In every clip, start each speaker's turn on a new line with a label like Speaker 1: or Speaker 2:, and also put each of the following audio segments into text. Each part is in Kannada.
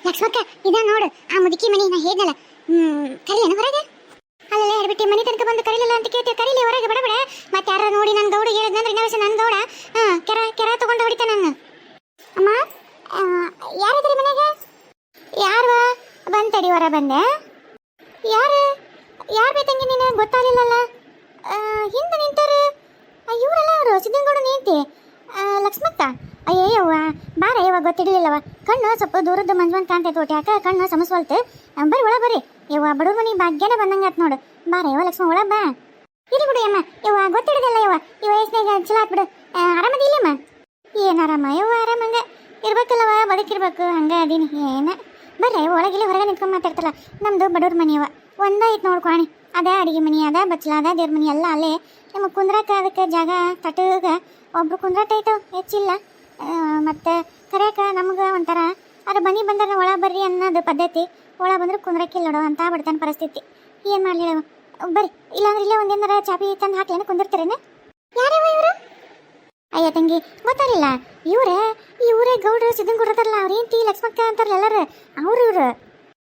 Speaker 1: ಲಕ್ಷ್ಮಕ್ಕ ಇದ ನೋಡು ಆ ಮುದುಕಿ ಮನಿ ನಾ ಹೇಳಲ್ಲ ಕರಿಲೇನ ಹೊರಗೆ ಅಲ್ಲೇ ಹೇಳ್ಬಿಟ್ಟು ಮನೆ ತನಕ ಬಂದು ಕರಿಲಿಲ್ಲ ಅಂತ ಕೇಳ್ತೀವಿ ಕರಿಲಿ ಹೊರಗೆ ಬಡ ಮತ್ತೆ ಯಾರ ನೋಡಿ ನನ್ನ ಗೌಡ ಹೇಳಿದ್ನಂದ್ರೆ ಇನ್ನೊಂದ್ಸ ನನ್ನ ಗೌಡ ಕೆರ ತಗೊಂಡು ಹೊಡಿತ ನನ್ನ ಅಮ್ಮ ಯಾರಿದ್ರಿ ಮನೆಗೆ ಯಾರು ಬಂತಡಿ ಹೊರ ಬಂದೆ ಯಾರು ಬೇತಂಗಿ ನೀನು ಗೊತ್ತಾಗಲಿಲ್ಲಲ್ಲ ಹಿಂದೆ ನಿಂತಾರು ಇವರೆಲ್ಲ ಅವರು ಸಿದ್ದನಗೌಡ ನೀಂತಿ ಲಕ್ಷ್ಮಕ್ಕ ಅಯ್ಯವ್ವ ಬಾರ ಯವ್ವ ಗೊತ್ತಿಡಲಿಲ್ಲವ ಕಣ್ಣು ಸ್ವಲ್ಪ ದೂರದ್ದು ಮಂಜುವಂತ ಕಾಣ್ತೈತೆ ಒಟ್ಟು ಯಾಕೆ ಕಣ್ಣು ಸಮಸ್ವಲ್ತು ಬರ್ರಿ ಒಳ ಬರ್ರಿ ಯವ್ವ ಬಡವ್ರ ಮನೆ ಭಾಗ್ಯನೇ ಬಂದಂಗಾತ್ ನೋಡು ಬಾರ ಯವ್ವ ಲಕ್ಷ್ಮ ಒಳ ಬಾ ಇರಿ ಬಿಡು ಯಮ್ಮ ಯವ್ವ ಗೊತ್ತಿಡದಲ್ಲ ಯವ್ವ ಈ ವಯಸ್ಸಿನಾಗ ಚಲೋ ಆತ್ ಬಿಡು ಆರಾಮದಿ ಇಲ್ಲಮ್ಮ ಏನು ಆರಾಮ ಯವ್ವ ಆರಾಮಂಗ ಇರ್ಬೇಕಲ್ಲವ ಬದುಕಿರ್ಬೇಕು ಹಂಗ ಅದೀನಿ ಏನ ಬರ್ರಿ ಒಳಗಿಲ್ಲಿ ಹೊರಗೆ ನಿಂತ್ಕೊಂಡು ಮಾತಾಡ್ತಲ್ಲ ನಮ್ದು ಬಡವ್ರ ಮನೆಯವ ಒಂದೈತ್ ನೋಡ್ಕೊಣಿ ಅದ ಅಡಿಗೆ ಮನೆ ಅದ ಬಚ್ಚಲ ಅದ ದೇವ್ರ ಮನೆ ಎಲ್ಲ ಅಲ್ಲೇ ನಿಮಗೆ ಕುಂದ್ರಾಕ ಅದಕ್ಕೆ ಜಾಗ ತಟಗ ಒಬ್ರು ಕುಂದ್ರಾಟೈತು ಹೆಚ್ಚಿಲ್ಲ ಮತ್ತು ಕರೆಯಕ ನಮ್ಗೆ ಒಂಥರ ಅದು ಬನ್ನಿ ಬಂದ್ರೆ ಒಳ ಬರ್ರಿ ಅನ್ನೋದು ಪದ್ಧತಿ ಒಳ ಬಂದ್ರೆ ಕುಂದ್ರಕ್ಕಿಲ್ಲ ನೋಡು ಅಂತ ಬಿಡ್ತಾನೆ ಪರಿಸ್ಥಿತಿ ಏನು ಮಾಡಲಿ ಬರ್ರಿ ಇಲ್ಲಾಂದ್ರೆ ಇಲ್ಲೇ ಒಂದೇನಾರ ಚಾಪಿ ತಂದು ಹಾಕ್ಲೇನ ಕುಂದಿರ್ತಾರೇನೆ ಯಾರ್ಯಾವ ಇವರು ಅಯ್ಯ ತಂಗಿ ಗೊತ್ತಾಗಿಲ್ಲ ಇವರೇ ಗೌಡ್ರು ಸಿದ್ದನ್ ಕೊಡ್ತಾರಲ್ಲ ಅವ್ರು ಏಂತಿ ಲಕ್ಷ್ಮಕ್ಕ ಅಂತಾರಲ್ಲ ಎಲ್ಲರೂ ಇವ್ರು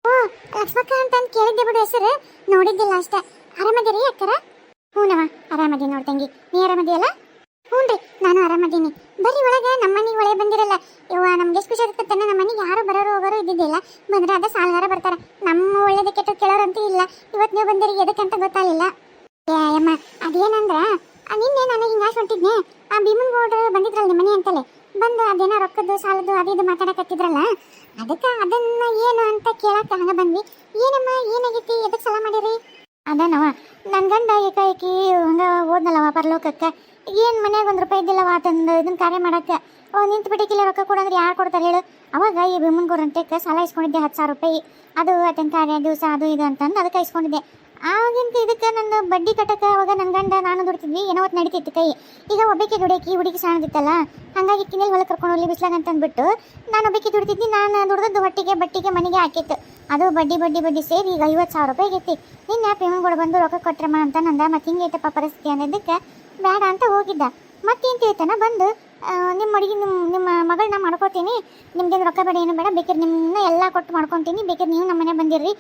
Speaker 1: ಓ ಲಕ್ಷ್ಮಕ್ಕ ಅಂತ ಕೇಳಿದ್ದೆ ಬಿಡು ಹೆಸರು ನೋಡಿದ್ದಿಲ್ಲ ಅಷ್ಟೇ ಆರಾಮದಿರಿ ಅಕ್ಕರ ಹ್ಞೂನವ ಆರಾಮದಿ ನೋಡಿ ತಂಗಿ ನೀ ಆರಾಮದಿಯಲ್ಲ ಹ್ಞೂನ್ರಿ ನಾನು ಆರಾಮದೀನಿ ಬರ್ರಿ ಒಳಗೆ ನಮ್ಮನೆಗೆ ಒಳಗೆ ಬಂದಿರಲ್ಲ ಇವ ನಮ್ಗೆ ಎಷ್ಟು ಖುಷಿ ಆಗುತ್ತೆ ನಮ್ಮ ಮನೆಗೆ ಯಾರು ಬರೋರು ಹೋಗೋರು ಇದ್ದಿದ್ದಿಲ್ಲ ಬಂದ್ರೆ ಅದ ಸಾಲಗಾರ ಬರ್ತಾರೆ ನಮ್ಮ ಒಳ್ಳೇದು ಕೆಟ್ಟ ಕೇಳೋರಂತೂ ಇಲ್ಲ ಇವತ್ತು ನೀವು ಬಂದಿರಿ ಎದಕ್ಕಂತ ಗೊತ್ತಾಗಲಿಲ್ಲ ಅಮ್ಮ ಅದೇನಂದ್ರ ನಿನ್ನೆ ನಾನು ಹಿಂಗಾಶ್ ಹೊಂಟಿದ್ನೆ ಆ ಭೀಮನ್ ಗೌಡ್ರು ಬಂದಿದ್ರಲ್ಲ ನಿಮ್ಮ ಮನೆ ಅಂತಲೇ ಬಂದು ಅದೇನೋ ರೊಕ್ಕದ್ದು ಸಾಲದ್ದು ಅದು ಇದು ಮಾತಾಡಕತ್ತಿದ್ರಲ್ಲ ಅದಕ್ಕೆ ಅದನ್ನ ಏನು ಅಂತ ಕೇಳಕ್ಕೆ ಹಂಗೆ ಬಂದ್ವಿ ಏನಮ್ಮ ಏನಾಗೈತಿ ಎದಕ್ಕೆ ಸಲ ಮಾಡಿರಿ ಅದನವ ನನ್ನ ಗಂಡ ಏಕಾಏಕಿ ಹಂಗೆ ಓದ್ನಲ್ಲವ ಪರಲೋಕಕ್ಕೆ ಏನು ಮನ್ಯಾಗ ₹1 ಇದ್ದಿಲ್ಲವ ತಂದು ಇದನ್ನ ಕಾರ್ಯ ಮಾಡಕ್ಕೆ ನಿಂತು ಬಿಟ್ಟಿಕ್ಕಿಲ್ಲ ರೊಕ್ಕ ಕೊಡಂದ್ರೆ ಯಾರು ಕೊಡ್ತಾರೆ ಹೇಳು ಅವಾಗ ಈ ಭೀಮನ್ ಗೌಡ್ರಂಟಕ್ಕೆ ಸಾಲ ಇಸ್ಕೊಂಡಿದ್ದೆ ₹10,000 ಅದು ಅದನ್ನ ಕಾರ್ಯ ದಿವಸ ಅದು ಇದು ಅಂತಂದು ಅದಕ್ಕೆ ಇಸ್ಕೊಂಡಿದ್ದೆ ಆಗಿಂತ ಇದಕ್ಕೆ ನನ್ನ ಬಡ್ಡಿ ಕಟ್ಟಕ್ಕೆ ಅವಾಗ ನನ್ನ ಗಂಡ ನಾನು ದುಡ್ತಿದ್ವಿ ಏನೋ ಹೊತ್ತು ನಡೀತಿತ್ತು ಕೈ ಈಗ ಒಬ್ಬಕ್ಕೆ ದುಡಿಯಕ್ಕೆ ಈ ಹುಡುಗಿ ಸಣ್ಣದಿತ್ತಲ್ಲ ಹಾಗಾಗಿ ಕಿನ್ನೆಲ್ಲಿ ಹೊಲಕ್ಕೆ ಕರ್ಕೊಂಡು ಹೋಗ್ಲಿ ಬಿಸ್ಲಾಗ ಅಂತಂದ್ಬಿಟ್ಟು ನಾನು ಒಬ್ಬಕ್ಕೆ ದುಡ್ತಿದ್ದಿ ನಾನು ದುಡ್ದದ್ದು ಹೊಟ್ಟಿಗೆ ಬಟ್ಟಿಗೆ ಮನೆಗೆ ಹಾಕಿತ್ತು ಅದು ಬಡ್ಡಿ ಸೇರಿ ಈಗ ₹50,000 ಆಗೈತಿ ನಿನ್ನೆ ಭೀಮನ್ ಬಂದು ರೊಕ್ಕ ಕೊಟ್ರಮ್ಮ ಅಂತ ನಂದ ಮತ್ತೆ ಹಿಂಗೈತಪ್ಪ ಪರಿಸ್ಥಿತಿ ಅನ್ನೋದಕ್ಕೆ ಬೇಡ ಅಂತ ಹೋಗಿದ್ದ ಮತ್ತೇನು ತಿಳ್ತಾನ ಬಂದು ನಿಮ್ಮ ಅಡುಗೆ ನಿಮ್ಮ ಮಗಳನ್ನ ಮಾಡ್ಕೋತೀನಿ ನಿಮ್ಗೇನು ರೊಕ್ಕ ಬೇಡ ಏನು ಬೇಡ ಬೇಕಾದ್ರೆ ನಿಮ್ಮನ್ನ ಎಲ್ಲ ಕೊಟ್ಟು ಮಾಡ್ಕೊತೀನಿ ಬೇಕಾದ್ರೆ ನೀವು ನಮ್ಮ ಮನೆ ಬಂದಿರ್ರಿ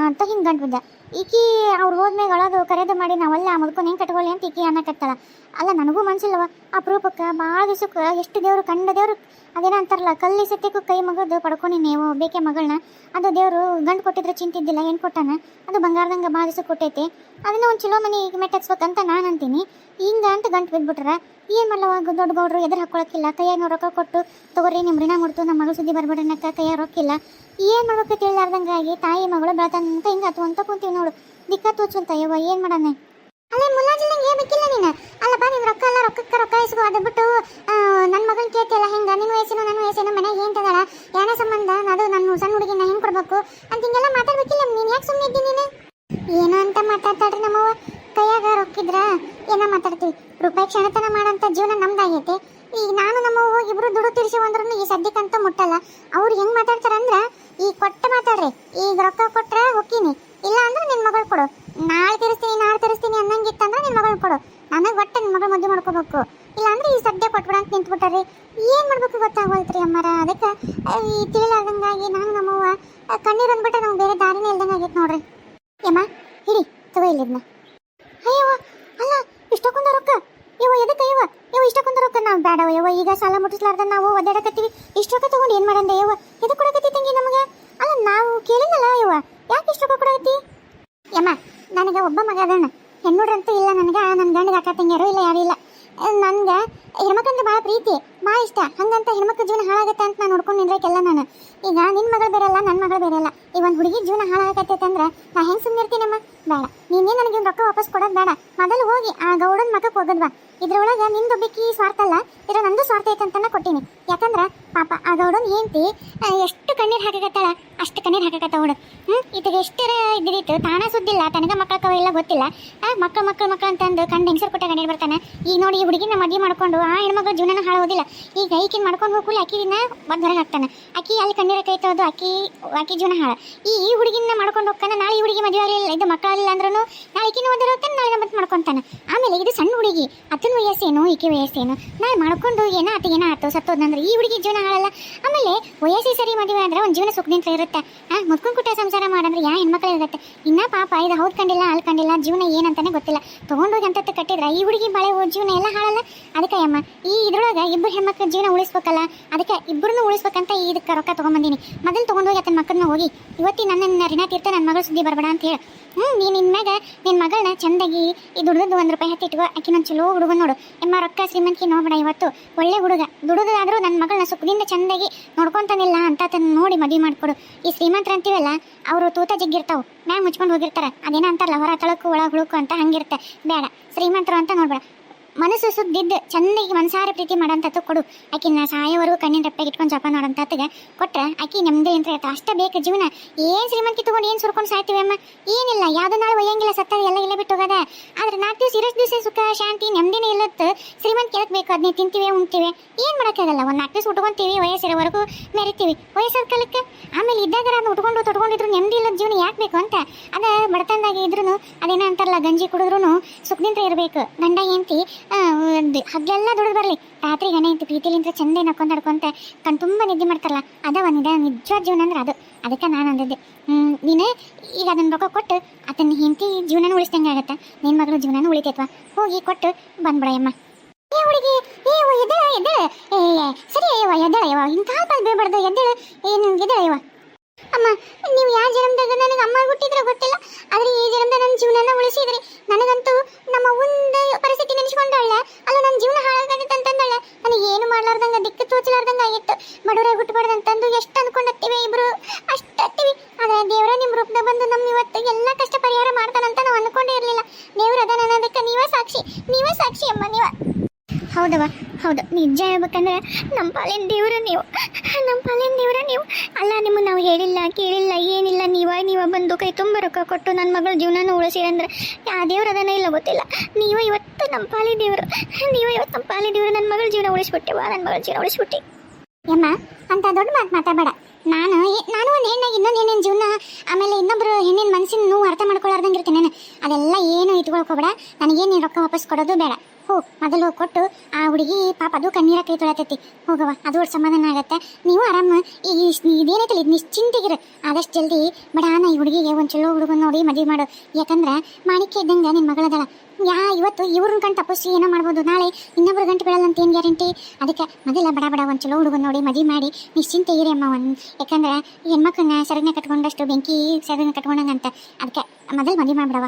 Speaker 1: ಅಂತ ಹಿಂಗೆ ಗಂಟು ಬಿದ್ದ ಈಕಿ ಅವ್ರು ಹೋದ್ಮೇಲೆ ಅಳೋದು ಕರೆದು ಮಾಡಿ ನಾವೆಲ್ಲ ಮುದ್ಕೊಂಡು ಹೆಂಗೆ ಕಟ್ಕೊಳ್ಳಿ ಅಂತ ಈಕಿ ಅನ್ನಕತ್ತಲ್ಲ ಅಲ್ಲ ನನಗೂ ಮನ್ಸಿಲ್ಲವ ಅಪರೂಪಕ್ಕೆ ಭಾಳ ದಿವಸಕ್ಕೆ ಎಷ್ಟು ದೇವರು ಕಂಡ ದೇವರು ಅದೇನೋ ಅಂತಾರಲ್ಲ ಕಲ್ಲಿ ಸತ್ಯಕ್ಕೂ ಕೈ ಮಗದು ಪಡ್ಕೊಂಡು ನೀವು ಬೇಕೆ ಮಗಳನ್ನ ಅದು ದೇವರು ಗಂಡು ಕೊಟ್ಟಿದ್ರೆ ಚಿಂತಿದ್ದಿಲ್ಲ ಏನು ಕೊಟ್ಟಾನ ಅದು ಬಂಗಾರದಂಗೆ ಭಾಳ ದಿವಸ ಕೊಟ್ಟೈತೆ ಅದನ್ನ ಒಂದು ಚಲೋ ಮನೆ ಈಗ ಮೆಟ್ಟಸ್ಬೇಕಂತ ನಾನು ಅಂತೀನಿ ಹಿಂಗೆ ಅಂತ ಗಂಟು ಬಿದ್ದುಬಿಟ್ರೆ ಏನು ಮಾಡಲವ ದೊಡ್ಡ ಗೌಡ್ರು ಎದುರು ಹಾಕೊಳಕ್ಕಿಲ್ಲ ಕೈಯಾಗ ರೊಕ್ಕ ಕೊಟ್ಟು ತಗೋರಿ ನಿಮ್ಮ ಋಣ ಮುಡ್ತು ನಮ್ಮ ಮಗಳು ಸುದ್ದಿ ಬರ್ಬೇಡ ಅನ್ನಕ್ಕೆ ಕೈಯಾಗ ರೊಕ್ಕಿಲ್ಲ ಏನು ಮಾಡ್ಬೇಕು ತಿಳಿಲಾರ್ದಂಗಾಗಿ ತಾಯಿ ಮಗಳು ಬೆಳತಂತ ಹಿಂಗೆ ಹತ್ತು ಅಂತ ಕುಂತೀವಿ ನೋಡು ದಿಕ್ಕ ತೋಚುಂತ ಯವ್ವ ಏನು ಮಾಡೋಣ ಅಲ್ಲೇ ಮುಲ್ಲಾಜಿನಂಗೆ ಹೇಳ್ಬೇಕಿಲ್ಲ ನೀನು ಅಲ್ಲಪ್ಪ ನೀನು ರೊಕ್ಕ ಇಸ್ಕೋ ಅದು ಬಿಟ್ಟು ನನ್ನ ಮಗನ ಕೇಳ್ತಿಯಲ್ಲ ಹೆಂಗೆ ನಿನ್ನ ವಯಸ್ಸೇನು ಮನೆಗೆ ಏನು ತಗೋಳ ಯಾನ ಸಂಬಂಧ ಅದು ನನ್ನ ಸಣ್ಣ ಹುಡುಗಿನ ಹೆಂಗೆ ಕೊಡ್ಬೇಕು ಅಂತ ಹಿಂಗೆಲ್ಲ ಮಾತಾಡ್ಬೇಕಿಲ್ಲ ನೀನು ಯಾಕೆ ಸುಮ್ಮನೆ ಇದ್ದೀನಿ ನೀನು ಏನೋ ಅಂತ ಮಾತಾಡ್ತಾಳ್ರಿ ನಮ್ಮವ್ವ ಕೈಯಾಗ ರೊಕ್ಕಿದ್ರ ಏನೋ ಮಾತಾಡ್ತೀವಿ ರೂಪಾಯಿ ಕ್ಷಣತನ ಮಾಡೋಂಥ ಜೀವನ ನಮ್ದಾಗೈತೆ ಈಗ ನಾನು ನಮ್ಮವ್ವ ಇಬ್ರು ದುಡ್ಡು ತಿರ್ಸಿ ಅಂದ್ರೂ ಈ ಸದ್ಯಕ್ಕಂತೂ ಮುಟ್ಟಲ್ಲ ಅವ್ರು ಹೆಂಗೆ ಮಾತಾಡ್ತಾರಂದ್ರೆ ಈಗ ಕೊಟ್ಟು ಮಾತಾಡ್ರಿ ಈಗ ರೊಕ್ಕ ಕೊಟ್ರೆ ಹೋಗ್ತೀನಿ ಇಲ್ಲ ಅಂದ್ರೆ ನಿನ್ನ ಮಗಳು ಕೊಡು ನಾಳೆ ತಿರ್ಸ್ತೀನಿ ಅನ್ನಂಗಿತ್ತಂದ್ರೆ ನಿನ್ನ ಮಗಳು ಕೊಡು ನನಗೆ ಒಟ್ಟು ನಿನ್ನ ಮಗಳು ಮದುವೆ ಮಾಡ್ಕೋಬೇಕು ಇಲ್ಲಾಂದ್ರೆ ಈ ಸದ್ಯ ಕೊಟ್ಬಿಡ ಅಂತ ನಿಂತ್ಬಿಟ್ಟಾರಿ ಏನು ಮಾಡ್ಬೇಕು ಗೊತ್ತಾಗೋಲ್ತ್ರಿ ಅಮ್ಮರ ಅದಕ್ಕೆ ಈ ತಿಳಿಲಾರ್ದಂಗಾಗಿ ನಾನು ನಮ್ಮವ್ವ ಕಣ್ಣೀರು ಅಂದ್ಬಿಟ್ರೆ ನಮ್ಗೆ ಬೇರೆ ದಾರಿನೇ ಇಲ್ದಂಗೆ ಆಗೈತೆ ನೋಡ್ರಿ ಯಮ್ಮ ಹಿಡಿ ತಗೋ ಇಲ್ಲಿದ್ನ ಅಯ್ಯವ್ವ ಅಲ್ಲ ಇಷ್ಟಕ್ಕೊಂದ ರೊಕ್ಕ ಎದಕ್ಕೆ ಇಷ್ಟಕ್ಕೊಂದ ರೊಕ್ಕ ನಾವು ಬೇಡವ ಯವ್ವ ಈಗ ಸಾಲ ಮುಟ್ಟಿಸ್ಲಾರ್ದ ನಾವು ಒದ್ದಾಡಕತ್ತೀವಿ ಇಷ್ಟು ರೊಕ್ಕ ತಗೊಂಡು ಏನು ಮಾಡಂದೆ ಯವ್ವ ಎದಕ್ಕೆ ಕೊಡಕತ್ತಿ ತಂಗಿ ನಮಗೆ ಅಲ್ಲ ನಾವು ಕೇಳಿಲ್ಲಲ್ಲ ಯವ್ವ ಯಾಕೆ ಇಷ್ಟು ರೊಕ್ಕ ಕೊಡಕತ್ತಿ ಯಮ್ಮ ನನಗೆ ಒಬ್ಬ ಮಗ ಅದಣ್ಣ ಹೆಣ್ಣುಡ್ರಂತೂ ಇಲ್ಲ ನನಗೆ ನನ್ನ ಗಂಡಿಗೆ ಅಕ್ಕ ತಂಗಿಯರು ಇಲ್ಲ ಯಾರು ಇಲ್ಲ ನನಗೆ ಹೆಣ್ಮಕ್ಳಂದ್ರೆ ಭಾಳ ಪ್ರೀತಿ ಭಾಳ ಇಷ್ಟ ಹಂಗಂತ ಹೆಣ್ಮಕ್ಳ ಜೀವನ ಹಾಳಾಗತ್ತೆ ಅಂತ ನಾನು ನೋಡ್ಕೊಂಡು ನಿಂದ್ರಕ್ಕೆಲ್ಲ ನಾನು ಈಗ ನಿನ್ನ ಮಗಳು ಬೇರೆಲ್ಲ ನನ್ನ ಮಗಳು ಬೇರೆಲ್ಲ ಈ ಒಂದು ಹುಡುಗಿ ಜೀವನ ಹಾಳಾಗತ್ತೈತೆ ಅಂದ್ರೆ ನಾ ಹೆಂಗೆ ಸುಮ್ಮನೆ ಇರ್ತೀನಮ್ಮ ಬೇಡ ನೀನೇ ನನಗೆ ಒಂದು ರೊಕ್ಕ ವಾಪಸ್ ಕೊಡೋದು ಬೇಡ ಮೊದಲು ಹೋಗಿ ಆ ಗೌಡನ ಮಕ್ಕಕ್ಕೆ ಹೋಗೋದ್ವಾ ಇದ್ರೊಳಗೆ ನಿಂದೊಬ್ಬಕ್ಕಿ ಸ್ವಾರ್ಥ ಅಲ್ಲ ನಂದು ಸ್ವಾರ್ಥ ಐತೆ ಅಂತ ಕೊಟ್ಟೀನಿ ಯಾಕಂದ್ರೆ ಪಾಪ ಆ ಗೌಡನ್ ಏಂತಿ ಎಷ್ಟು ಕಣ್ಣೀರು ಹಾಕಕತ್ತಾಳ ಅಷ್ಟು ಕಣ್ಣೀರು ಹಾಕಕತ್ತ ಹುಡು. ಇತ್ತಿಗೆ ಎಷ್ಟರ ಇದ್ದಿತ್ತು ತಾನ ಸುದ್ದಿಲ್ಲ, ತನಗ ಮಕ್ಕಳಕ್ಕವ ಇಲ್ಲ ಗೊತ್ತಿಲ್ಲ. ಮಕ್ಕಳು ಅಂತಂದು ಕಂಡು ಹೆಂಗಸರು ಕೊಟ್ಟ ಗಂಡ ಬರ್ತಾನೆ. ಈಗ ನೋಡಿ ಈ ಹುಡುಗಿನ ಮದುವೆ ಮಾಡ್ಕೊಂಡು ಆ ಹೆಣ್ಮಗಳ ಜೀವನ ಹಾಳೋದಿಲ್ಲ. ಈಗ ಈಕಿನ ಮಾಡ್ಕೊಂಡು ಹೋಗ್ಲಿ ಆಕಿನ ಬಂದು ಹೊರಗೆ ಹಾಕ್ತಾನೆ. ಆಕಿ ಅಲ್ಲಿ ಕಣ್ಣೀರ ಕೈ ತೊಳೆದು ಆಕಿ ಜೀವನ ಹಾಳ. ಈ ಹುಡುಗಿನ ಮಾಡ್ಕೊಂಡು ಹೋಗ್ತಾನೆ. ನಾಳೆ ಈ ಹುಡುಗಿ ಮದುವೆ ಆಗಲಿಲ್ಲ, ಇದು ಮಕ್ಕಳಿಲ್ಲ ಅಂದ್ರೂ ನಾಳೆ ಈಕಿನ ಓದೋರು ಹೋಗ್ತಾನೆ, ನಾಳೆ ಮತ್ತೆ ಮಾಡ್ಕೊತಾನೆ. ಆಮೇಲೆ ಇದು ಸಣ್ಣ ಹುಡುಗಿ, ಅತನ ವಯಸ್ಸೇನು ಈಕೆ ವಯಸ್ಸೇನು, ನಾಳೆ ಮಾಡ್ಕೊಂಡು ಏನಾಯ್ತು ಸತ್ತೋದಂದ್ರೆ ಈ ಹುಡುಗಿ ಜೀವನ ಹಾಳಲ್ಲ. ಆಮೇಲೆ ವಯಸ್ಸಿ ಸರಿ ಮದುವೆ ಅಂದ್ರೆ ಒಂದು ಜೀವನ ಸುಖದಿಂದ ಇರುತ್ತೆ. ಮುದ್ಕೊಂಡು ಕುಟ್ಟ ಸಂಸಾರ ಮಾಡಂದ್ರೆ ಯಾ ಹೆಣ್ಮಕ್ಳು ಇರುತ್ತೆ. ಇನ್ನ ಪಾಪ ಇದು ಹೌದ್ ಕಂಡಿಲ್ಲ ಅಲ್ಲಿ ಕಂಡಿಲ್ಲ, ಜೀವನ ಏನಂತಾನೆ ಗೊತ್ತಿಲ್ಲ. ತಗೊಂಡೋಗಿ ಅಂತ ಕಟ್ಟಿದ್ರ ಈ ಹುಡುಗಿ ಬಾಳೆ ಜೀವನ ಎಲ್ಲ ಹಾಳಲ್ಲ. ಅದಕ್ಕೆ ಅಮ್ಮ ಈ ಇದ್ರೊಳಗೆ ಇಬ್ಬರು ಹೆಣ್ಮಕ್ಳ ಜೀವನ ಉಳಿಸ್ಬೇಕಲ್ಲ, ಅದಕ್ಕೆ ಇಬ್ಬರನ್ನು ಉಳಿಸ್ಬೇಕಂತ ಇದಕ್ಕೆ ರೊಕ್ಕ ತೊಗೊಂಬಂದೀನಿ. ಮೊದಲು ತೊಗೊಂಡೋಗಿ ಆತನ ಮಕ್ಕಳನ್ನ ಹೋಗಿ ಇವತ್ತಿ ನನ್ನ ಋಣ ತೀರ್ಥ ನನ್ನ ಮಗಳ ಸುದ್ದಿ ಬರಬೇಡ ಅಂತ ಹೇಳಿ. ನೀನು ಇನ್ಮ್ಯಾಗ ನಿನ್ನ ಮಗಳನ್ನ ಚಂದಾಗಿ ಈ ದುಡ್ದು 1 ರೂಪಾಯಿ ಹತ್ತಿಟ್ಕೋ. ಆಕಿ ನನ್ನ ಚಲೋ ಹುಡುಗ ನೋಡು. ಎಮ್ಮ ರೊಕ್ಕ ಶ್ರೀಮಂತಿಕೆ ನೋಡ್ಬೇಡ. ಇವತ್ತು ಒಳ್ಳೆ ಹುಡುಗ ದುಡುದಾದ್ರೂ ನನ್ನ ಮಗಳನ್ನ ಸುಖದಿಂದ ಚಂದಾಗಿ ನೋಡ್ಕೊಂತಾನಿಲ್ಲ ಅಂತ ನೋಡಿ ಮದುವೆ ಮಾಡಿಕೊಡು. ಈ ಶ್ರೀಮಂತರ ಅಂತೀವಲ್ಲ ಅವರು ತೂತ ಜಗ್ಗಿರ್ತಾವೆ, ಮ್ಯಾಗ ಮುಚ್ಕೊಂಡು ಹೋಗಿರ್ತಾರೆ. ಅದೇನೋ ಅಂತಾರಲ್ಲ ಹೊರ ತಳಕು ಒಳ ಹುಳುಕು ಅಂತ ಹಂಗಿರುತ್ತೆ. ಬೇಡ, ಶ್ರೀಮಂತರು ಅಂತ ನೋಡ್ಬೇಡ. ಮನಸ್ಸು ಸುದ್ದಿದ್ದು ಚಂದಾಗಿ ಮನಸಾರ ಪ್ರೀತಿ ಮಾಡೋಂಥದ್ದು ಕೊಡು. ಆಕಿನ ಸಾಯೋವರೆಗೂ ಕಣ್ಣಿನ ರೆಪ್ಪೆಗೆ ಇಟ್ಕೊಂಡು ಜಪ ನೋಡೋಂಥತ್ತಿಗೆ ಕೊಟ್ರೆ ಆಕಿ ನೆಮ್ಮದಿ ಅಂತ ಹೇಳ್ತಾ. ಅಷ್ಟೇ ಬೇಕು ಜೀವನ. ಏನು ಶ್ರೀಮಂತಿ ತೊಗೊಂಡು ಏನು ಸುರ್ಕೊಂಡು ಸಾಯ್ತೀವಿ ಅಮ್ಮ? ಏನಿಲ್ಲ, ಯಾವುದೋ ನಾಳೆ ಒಯ್ಯಂಗಿಲ್ಲ, ಸತ್ತಾಗ ಎಲ್ಲ ಇಲ್ಲೇ ಬಿಟ್ಟು ಹೋಗೋದ. ಆದ್ರೆ 4 ದಿವಸ ಇರೋಷ್ಟು ದಿವಸ ಸುಖ ಶಾಂತಿ ನೆಮ್ಮದಿನೇ ಇಲ್ಲತ್ತು. ಶ್ರೀಮಂತ ಕೇಳಕ್ ಬೇಕು, ಅದನ್ನೇ ತಿಂತೀವಿ ಉಣ್ತೀವಿ, ಏನು ಮಾಡೋಕ್ಕಾಗಲ್ಲ. ಒಂದು 4 ದಿವಸ ಉಟ್ಕೊಂತೀವಿ, ವಯಸ್ಸಿರೋವರೆಗೂ ಮೆರಿತೀವಿ. ವಯಸ್ಸಾದ ಕಾಲಕ್ಕೆ ಆಮೇಲೆ ಇದ್ದಾಗ ಅದನ್ನ ತೊಗೊಂಡಿದ್ರು ನೆಮ್ಮದಿ ಇಲ್ಲದ ಜೀವನ ಯಾಕೆ ಬೇಕು ಅಂತ. ಅದ ಬಡತನದಾಗಿ ಇದ್ರೂ ಅದೇನೋ ಅಂತಾರಲ್ಲ, ಗಂಜಿ ಕುಡಿದ್ರು ಸುಖದಿಂದ ಇರಬೇಕು. ಗಂಡ ಹೆಂಡತಿ ಹಗ್ಲೆಲ್ಲ ದುಡಿದು ಬರಲಿ, ರಾತ್ರಿ ಗಂಡ ಹೆಂಡತಿ ಪ್ರೀತಿಲಿಂದ ಚಂದ ನಡ್ಕೊಂತ ಕಣ್ ತುಂಬ ನಿದ್ದೆ ಮಾಡ್ತಾರಲ್ಲ, ಅದ ಒಂದಿದೆ ನಿಜವಾದ ಜೀವನ ಅಂದ್ರೆ ಅದು. ಅದಕ್ಕೆ ನಾನು ಅಂದಿದ್ದೆ, ನೀನು ಈಗ ಅದನ್ನ ರೊಕ್ಕ ಕೊಟ್ಟು ಆತನ ಹೆಂಡತಿ ಜೀವನ ಉಳಿಸ್ದಂಗೆ ಆಗತ್ತೆ, ನಿನ್ನ ಮಗಳ ಜೀವನ ಉಳಿತೈತ್ವ. ಹೋಗಿ ಕೊಟ್ಟು ಬಂದ್ಬಿಡಯ್ಯಮ್ಮ. ಏ ಹುಡುಗಿ, ಎದ್ದೇಳ ಸರಿ ಅಯ್ಯವ, ಎದ್ದೇಳಯ್ಯವ, ಇಂಥ ಕಾಲ ಬೀಳ್ಬಾರ್ದು, ಎದ್ದೇಳು. ಏನು ಎದ್ದೇಳಯ್ಯವ. ಅಮ್ಮ, ನೀವು ಯಾವ ಜನ್ಮದಾಗ ನನಗೆ ಅಮ್ಮ ಹುಟ್ಟಿದ್ರೆ ಗೊತ್ತಿಲ್ಲ, ಆದರೆ ಈ ಜನ್ಮದಾಗ ನನ್ನ ಜೀವನನ ಉಳಿಸಿದ್ರಿ. ನನಗಂತೂ ನಮ್ಮ ಒಂದು ಪರಿಸ್ಥಿತಿ ನೆನೆಸ್ಕೊಂಡಾಳ, ಅಲ್ಲ ನನ್ನ ಜೀವನ ಹಾಳಾಗತ್ತೆ ಅಂತಂದಳ. ನನಗೆ ಏನು ಮಾಡ್ಲಾರ್ದಂಗ ದಿಕ್ಕು ತೋಚಲಾರ್ದಂಗ ಆಗಿತ್ತು. ಬಡವರಾಗಿ ಹುಟ್ಟಬಾರ್ದಂತಂದು ಎಷ್ಟು ಅನ್ಕೊಂಡತ್ತೀವಿ ಇಬ್ರು, ಅಷ್ಟತ್ತೀವಿ. ಆದರೆ ದೇವರ ನಿಮ್ಮ ರೂಪದಾಗ ಬಂದು ನಮ್ಮ ಇವತ್ತು ಎಲ್ಲ ಕಷ್ಟ ಪರಿಹಾರ ಮಾಡ್ತಾನಂತ ನಾವು ಅನ್ಕೊಂಡೇ ಇರಲಿಲ್ಲ. ದೇವ್ರ ಅದ ಅನ್ನೋದಕ್ಕೆ ನೀವೇ ಸಾಕ್ಷಿ ಅಮ್ಮ. ಹೌದವ, ಹೌದು. ನಿಜ ಹೇಳ್ಬೇಕಂದ್ರೆ ನಮ್ಮ ಪಾಲಿನ ದೇವ್ರ ನೀವು. ಅಲ್ಲ, ನಿಮಗೆ ನಾವು ಹೇಳಿಲ್ಲ ಕೇಳಿಲ್ಲ ಏನಿಲ್ಲ, ನೀವ ಬಂದು ಕೈ ತುಂಬ ರೊಕ್ಕ ಕೊಟ್ಟು ನನ್ನ ಮಗಳ ಜೀವನನ ಉಳಿಸಿರಂದ್ರೆ ಯಾವ ದೇವ್ರು ಅದನ್ನ ಇಲ್ಲ ಗೊತ್ತಿಲ್ಲ. ನೀವು ಇವತ್ತು ನಮ್ಮ ಪಾಲಿ ದೇವರು, ನನ್ನ ಮಗಳ ಜೀವನ ಉಳಿಸ್ಬಿಟ್ಟೆ. ಯಮ್ಮ, ಅಂತ ದೊಡ್ಡ ಮಾತು ಮಾತಾಡಬೇಡ. ನಾನು ಒಂದು ಹೆಣ್ಣಾಗಿ ಇನ್ನೊಂದು ಹೆಣ್ಣಿನ ಜೀವನ, ಆಮೇಲೆ ಇನ್ನೊಬ್ರು ಹೆಣ್ಣಿನ ಮನಸ್ಸಿನ ನೋವು ಅರ್ಥ ಮಾಡ್ಕೊಳ್ಳಾರ್ದಂಗೆ ಇರ್ತೀನಿ. ಅದೆಲ್ಲ ಏನು ಇಟ್ಕೊಳ್ಕೋಬೇಡ. ನನಗೇನು ನೀನು ರೊಕ್ಕ ವಾಪಸ್ ಕೊಡೋದು ಬೇಡ. ಮೊದಲು ಕೊಟ್ಟು ಆ ಹುಡುಗಿ ಪಾಪ ಅದು ಕಣ್ಣೀರ ಕೈ ತೊಳತೈತಿ. ಹೋಗವ, ಅದು ಸಮಾಧಾನ ಆಗತ್ತೆ. ನೀವು ಆರಾಮ ಇದೇನೈತಲ್ಲ, ಇದು ನಿಶ್ಚಿಂತೆಗಿರು. ಆದಷ್ಟು ಜಲ್ದಿ ಬಡಾನ ಈ ಹುಡುಗಿಗೆ ಒಂದು ಚಲೋ ಹುಡುಗನ ನೋಡಿ ಮದುವೆ ಮಾಡು. ಯಾಕಂದ್ರೆ ಮಾಣಿಕ್ಯ ಇದ್ದಂಗೆ ನಿನ್ನ ಮಗಳದಳ. ಇವತ್ತು ಇವ್ರನ್ನ ಗಂಟು ತಪ್ಪಿಸಿ ಏನೋ ಮಾಡ್ಬೋದು, ನಾಳೆ ಇನ್ನೊಬ್ರು ಗಂಟು ಬೀಳಲ್ಲ ಅಂತ ಏನು ಗ್ಯಾರಂಟಿ. ಅದಕ್ಕೆ ಮೊದಲ ಬಡ ಒಂದು ಚಲೋ ಹುಡುಗನ ನೋಡಿ ಮದುವೆ ಮಾಡಿ ನಿಶ್ಚಿಂತೆ ಇರಿ ಅಮ್ಮ. ಯಾಕಂದ್ರೆ ಹೆಣ್ಮಕ್ಳನ್ನ ಸೆರಗನೆ ಕಟ್ಕೊಂಡಷ್ಟು ಬೆಂಕಿ ಸೆರಗನೆ ಕಟ್ಕೊಂಡಂಗಂತ. ಅದಕ್ಕೆ ಮೊದಲು ಮದುವೆ ಮಾಡಿಬಿಡವ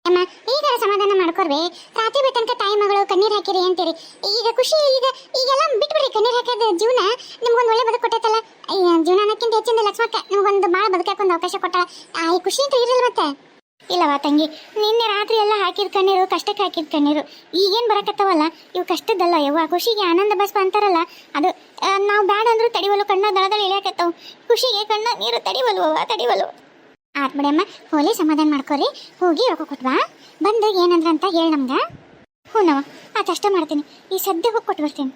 Speaker 1: ಅಮ್ಮ. ಈಗ ಸಮಾಧಾನ ಮಾಡ್ಕೊರ್ವೆ. ರಾತ್ರಿ ಬೇತನಕ ತಾಯಿ ಮಗಳು ಕಣ್ಣೀರು ಹಾಕಿರಿ ಅಂತೀರಿ. ಈಗ ಖುಷಿ, ಈಗೆಲ್ಲ ಬಿಟ್ಬಿಡ್ರಿ. ಕಣ್ಣೀರು ಹಾಕೋದು ಜೀವನ ನಿಮ್ಗೊಂದು ಒಳ್ಳೆ ಬದುಕು ಕೊಟ್ಟೈತಲ್ಲ. ಜೀವನ ಅನ್ನೋಕ್ಕಿಂತ ಹೆಚ್ಚಿಂದ ಲಕ್ಷ್ಮಕ್ಕ ನಿಮ್ಗೊಂದು ಭಾಳ ಬದುಕಾಕೊಂದು ಅವಕಾಶ ಕೊಟ್ಟಾಳ. ಈ ಖುಷಿ ಅಂತ ಇರಲಿಲ್ಲ ಮತ್ತೆ. ಇಲ್ಲವಾ ತಂಗಿ, ನಿನ್ನೆ ರಾತ್ರಿ ಎಲ್ಲ ಹಾಕಿದ ಕಣ್ಣೀರು ಕಷ್ಟಕ್ಕೆ ಹಾಕಿದ ಕಣ್ಣೀರು. ಈಗೇನು ಬರಕತ್ತವಲ್ಲ ಇವು ಕಷ್ಟದಲ್ಲ ಯವ್ವ. ಖುಷಿಗೆ ಆನಂದ ಬಸ್ಪ ಅಂತಾರಲ್ಲ, ಅದು ನಾವು ಬ್ಯಾಡ ಅಂದ್ರೂ ತಡಿವಲು. ಕಣ್ಣ ದಳದಳ ಇಳಿಯಾಕತ್ತವು. ಖುಷಿಗೆ ಕಣ್ಣ ನೀರು ತಡಿವಲ್ವ. ಆತ್ ಬಿಡಮ್ಮ, ಹೋಲಿ ಸಮಾಧಾನ ಮಾಡ್ಕೊರಿ. ಹೋಗಿ ರೊಕ್ಕ ಕೊಟ್ವಾ ಬಂದು ಏನಂದ್ರ ಅಂತ ಹೇಳಿ ನಮ್ಗೆ. ಹ್ಞೂನವ, ಆತಷ್ಟ ಮಾಡ್ತೀನಿ. ಈ ಸದ್ಯ ಹೋಗಿ ಕೊಟ್ಟು ಬರ್ತೀನಿ.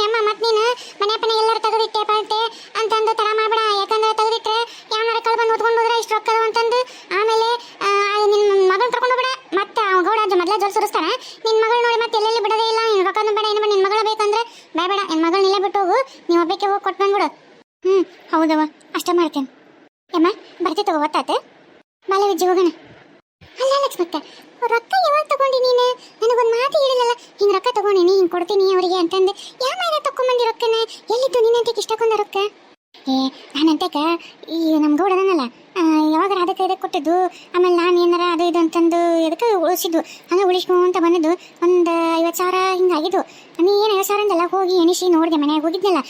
Speaker 1: ಅಮ್ಮ, ಮತ್ತೆ ನೀನು ಮನೆ ಪನೆ ಎಲ್ಲರೂ ತೆಗೆದಿಟ್ಟೆ ಪಾಲ್ಟೆ ಅಂತಂದು ತಡ ಮಾಡ್ಬೇಡ. ಯಾಕಂದ್ರೆ ತೆಗೆದಿಟ್ರೆ ಯಾವನಾರ ಕಳ್ ಬಂದು ಓದ್ಕೊಂಡು ಹೋದ್ರೆ ಇಷ್ಟು ರೊಕ್ಕ ಅಂತಂದು ಆಮೇಲೆ ನಿನ್ನ ಮಗಳನ್ನ ಕರ್ಕೊಂಡು ಹೋಗ್ಬೇಡ. ಮತ್ತೆ ಗೌಡ ಮೊದಲೇ ಜೋರು ಸುರಿಸ್ತಾನೆ. ನಿನ್ನ ಮಗಳು ನೋಡಿ ಮತ್ತೆ ಎಲ್ಲೆಲ್ಲಿ ಬಿಡೋದೇ ಇಲ್ಲ. ನಿನ್ನ ರೊಕ್ಕನೂ ಬೇಡ, ಏನು ಬೇಡ. ನಿನ್ನ ಮಗಳ ಬೇಕಂದ್ರೆ ಬೇಡ, ನಿನ್ನ ಮಗಳನ್ನ ಇಲ್ಲೇ ಬಿಟ್ಟು ಹೋಗು. ನೀವು ಒಬ್ಬಕ್ಕೆ ಹೋಗಿ ಕೊಟ್ಟು ಬಂದ್ಬಿಡು. ಹೌದವ, ಅಷ್ಟ ಮಾಡ್ತೇನೆ. ಅಮ್ಮ, ಬರ್ತಿ ತಗೋ, ಗೊತ್ತಾತ ಬಾಲೆ ವಿಜ್ಜಿ ಹೋಗೋಣ. ಅಲ್ಲ ಲಕ್ಷ್ಮಕ್ಕ, ರೊಕ್ಕ ಯಾವಾಗ ತಗೊಂಡಿ ನೀನು? ನನಗೊಂದು ಮಾತು ಹೇಳಿಲ್ಲಲ್ಲ. ಹಿಂಗೆ ರೊಕ್ಕ ತಗೊಂಡಿನಿ, ಹಿಂಗೆ ಕೊಡ್ತೀನಿ ಅವರಿಗೆ ಅಂತಂದು. ಯಾವ ಮನೆ ತಗೊಂಬಂದಿ ರೊಕ್ಕನ? ಎಲ್ಲಿದ್ದು ನಿನ್ನಂತಕ್ಕೆ ಇಷ್ಟಕ್ಕೊಂದ ರೊಕ್ಕ? ನಾನಂತಕ ಈ ನಮ್ಮ ಗೌಡನಲ್ಲ ಯಾವಾಗ ಅದಕ್ಕೆ ಇದಕ್ಕೆ ಕೊಟ್ಟಿದ್ದು. ಆಮೇಲೆ ನಾನು ಏನಾರ ಅದು ಇದು ಅಂತಂದು ಇದಕ್ಕೆ ಉಳಿಸಿದ್ದು. ಹಂಗೆ ಉಳಿಸ್ಕೊಂತ ಬಂದಿದ್ದು ಒಂದು 50,000 ಹಿಂಗಾಗಿದ್ದು. ನೀ ಏನು 50,000 ಅಂದಲ್ಲ, ಹೋಗಿ ಎಣಿಸಿ ನೋಡಿದೆ. ಮನೆಯಾಗ ಹೋಗಿದ್ನಲ್ಲ,